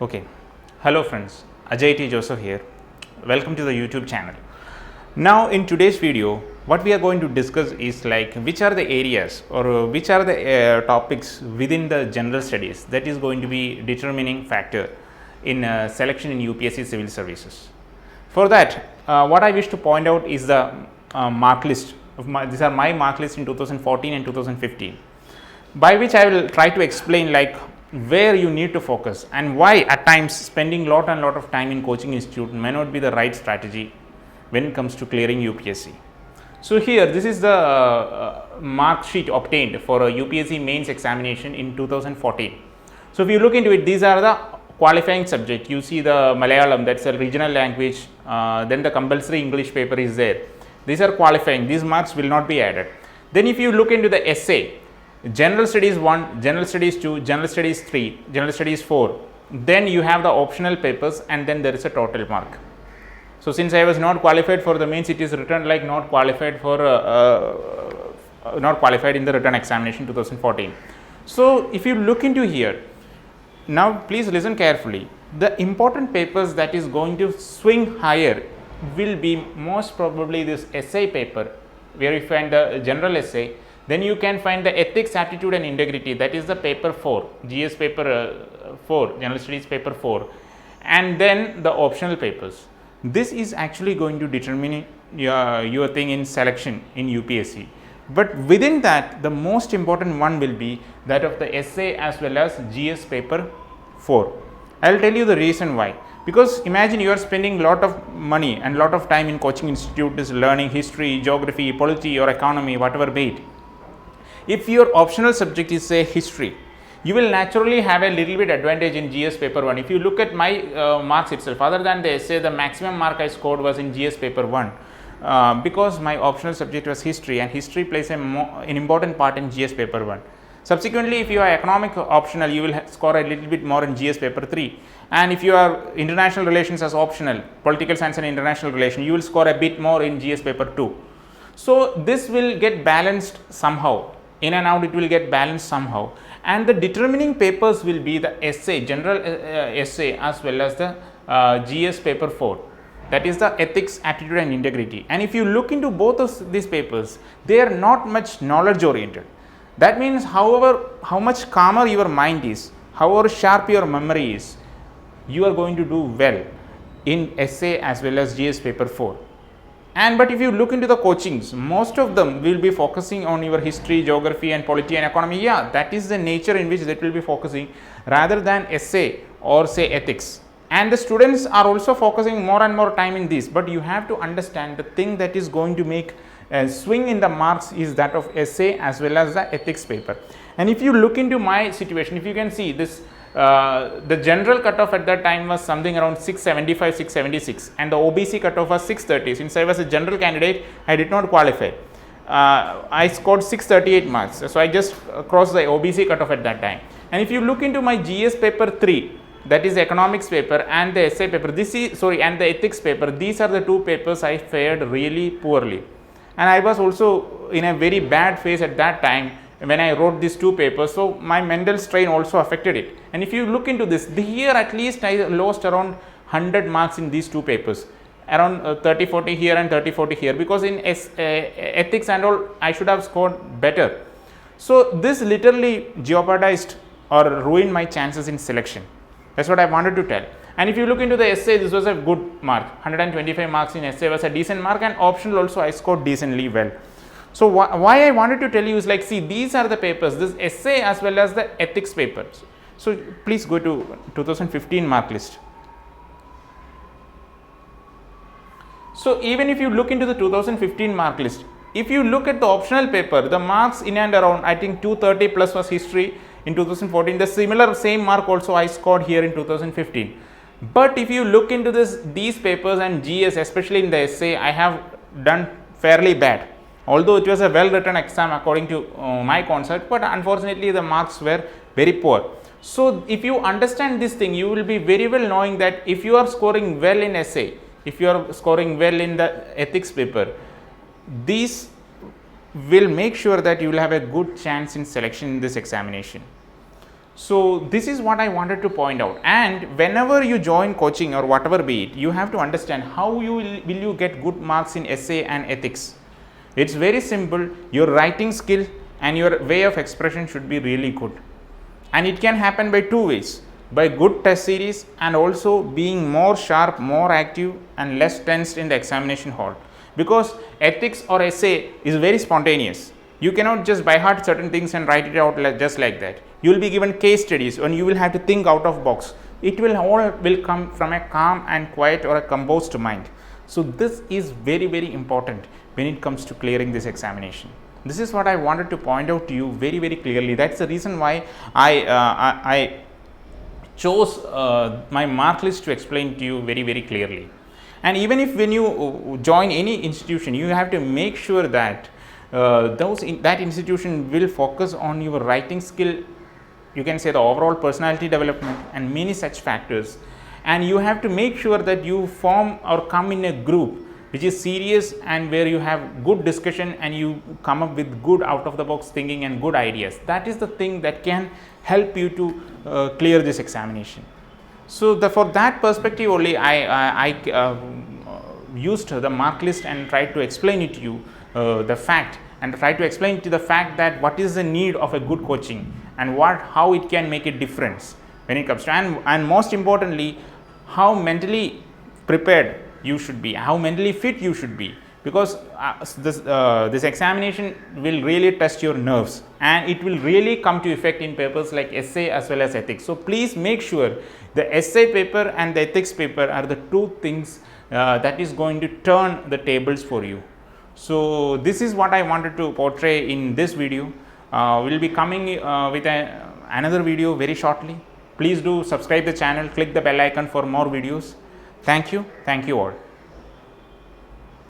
Okay, hello friends, Ajay T. Joseph here. Welcome to the YouTube channel. Now in today's video, what we are going to discuss is like which are the areas or which are the topics within the general studies that is going to be determining factor in selection in UPSC civil services. For that, what I wish to point out is the mark list. These are my mark list in 2014 and 2015, by which I will try to explain like where you need to focus and why at times spending lot of time in coaching institute may not be the right strategy when it comes to clearing UPSC. So here this is the mark sheet obtained for a UPSC mains examination in 2014. So if you look into it, these are the qualifying subject. You see the Malayalam, that's a regional language, then the compulsory English paper is there. These are qualifying, these marks will not be added. Then if you look into the essay, General Studies 1, General Studies 2, General Studies 3, General Studies 4, then you have the optional papers and then there is a total mark. So since I was not qualified for the mains, it is written like not qualified for not qualified in the written examination 2014. So if you look into here, now please listen carefully. The important papers that is going to swing higher will be most probably this essay paper, where you find the general essay. Then you can find the ethics, aptitude and integrity, that is the paper 4, GS paper 4, general studies paper 4, and then the optional papers. This is actually going to determine your thing in selection in UPSC. But within that, the most important one will be that of the essay as well as GS paper 4. I will tell you the reason why. Because imagine you are spending lot of money and lot of time in coaching institute is learning history, geography, polity or economy, whatever be it. If your optional subject is say history, you will naturally have a little bit advantage in GS paper 1. If you look at my marks itself, other than the essay, the maximum mark I scored was in GS paper 1 because my optional subject was history, and history plays an important part in GS paper 1. Subsequently, if you are economic optional, you will score a little bit more in GS paper 3, and if you are international relations as optional, political science and international relations, you will score a bit more in GS paper 2. So this will get balanced somehow. In and out it will get balanced somehow, and the determining papers will be the essay, general essay as well as the GS paper 4, that is the ethics, aptitude and integrity. And if you look into both of these papers, they are not much knowledge oriented. That means how much calmer your mind is, however sharp your memory is, you are going to do well in essay as well as GS paper 4. But if you look into the coachings, most of them will be focusing on your history, geography and polity and economy. Yeah, that is the nature in which that will be focusing rather than essay or say ethics. And the students are also focusing more and more time in this, but you have to understand the thing that is going to make a swing in the marks is that of essay as well as the ethics paper. And if you look into my situation, if you can see this, the general cutoff at that time was something around 675, 676, and the OBC cutoff was 630. Since I was a general candidate, I did not qualify. I scored 638 marks, so I just crossed the OBC cutoff at that time. And if you look into my GS paper 3, that is economics paper, and the essay paper, and the ethics paper, these are the two papers I fared really poorly. And I was also in a very bad phase at that time when I wrote these two papers, so my mental strain also affected it. And if you look into this, here at least I lost around 100 marks in these two papers, around 30-40 here and 30-40 here, because in ethics and all I should have scored better. So this literally jeopardized or ruined my chances in selection. That's what I wanted to tell. And if you look into the essay, this was a good mark, 125 marks in essay was a decent mark, and optional also I scored decently well. So why I wanted to tell you is like, see, these are the papers, this essay as well as the ethics papers. So please go to 2015 mark list. So even if you look into the 2015 mark list, if you look at the optional paper, the marks in and around, I think 230 plus was history in 2014. The same mark also I scored here in 2015. But if you look into these papers and GS, especially in the essay, I have done fairly bad. Although it was a well written exam according to my concept, but unfortunately the marks were very poor. So if you understand this thing, you will be very well knowing that if you are scoring well in essay, if you are scoring well in the ethics paper, these will make sure that you will have a good chance in selection in this examination. So this is what I wanted to point out. And whenever you join coaching or whatever be it, you have to understand how will you get good marks in essay and ethics. It's very simple. Your writing skill and your way of expression should be really good. And it can happen by two ways: by good test series and also being more sharp, more active and less tensed in the examination hall. Because ethics or essay is very spontaneous. You cannot just by heart certain things and write it out just like that. You will be given case studies and you will have to think out of box. It will all will come from a calm and quiet or a composed mind. So this is very, very important when it comes to clearing this examination. This is what I wanted to point out to you very, very clearly. That's the reason why I chose my mark list to explain to you very, very clearly. And even if when you join any institution, you have to make sure that that institution will focus on your writing skill, you can say the overall personality development and many such factors. And you have to make sure that you form or come in a group which is serious and where you have good discussion and you come up with good out of the box thinking and good ideas. That is the thing that can help you to clear this examination. So for that perspective only I used the mark list and tried to explain it to you, the fact, and try to explain to the fact that what is the need of a good coaching and how it can make a difference when it comes to, and most importantly, how mentally prepared you should be, how mentally fit you should be, because this examination will really test your nerves and it will really come to effect in papers like essay as well as ethics. So please make sure the essay paper and the ethics paper are the two things that is going to turn the tables for you. So this is what I wanted to portray in this video. We'll be coming with another video very shortly. Please do subscribe the channel, click the bell icon for more videos. Thank you all.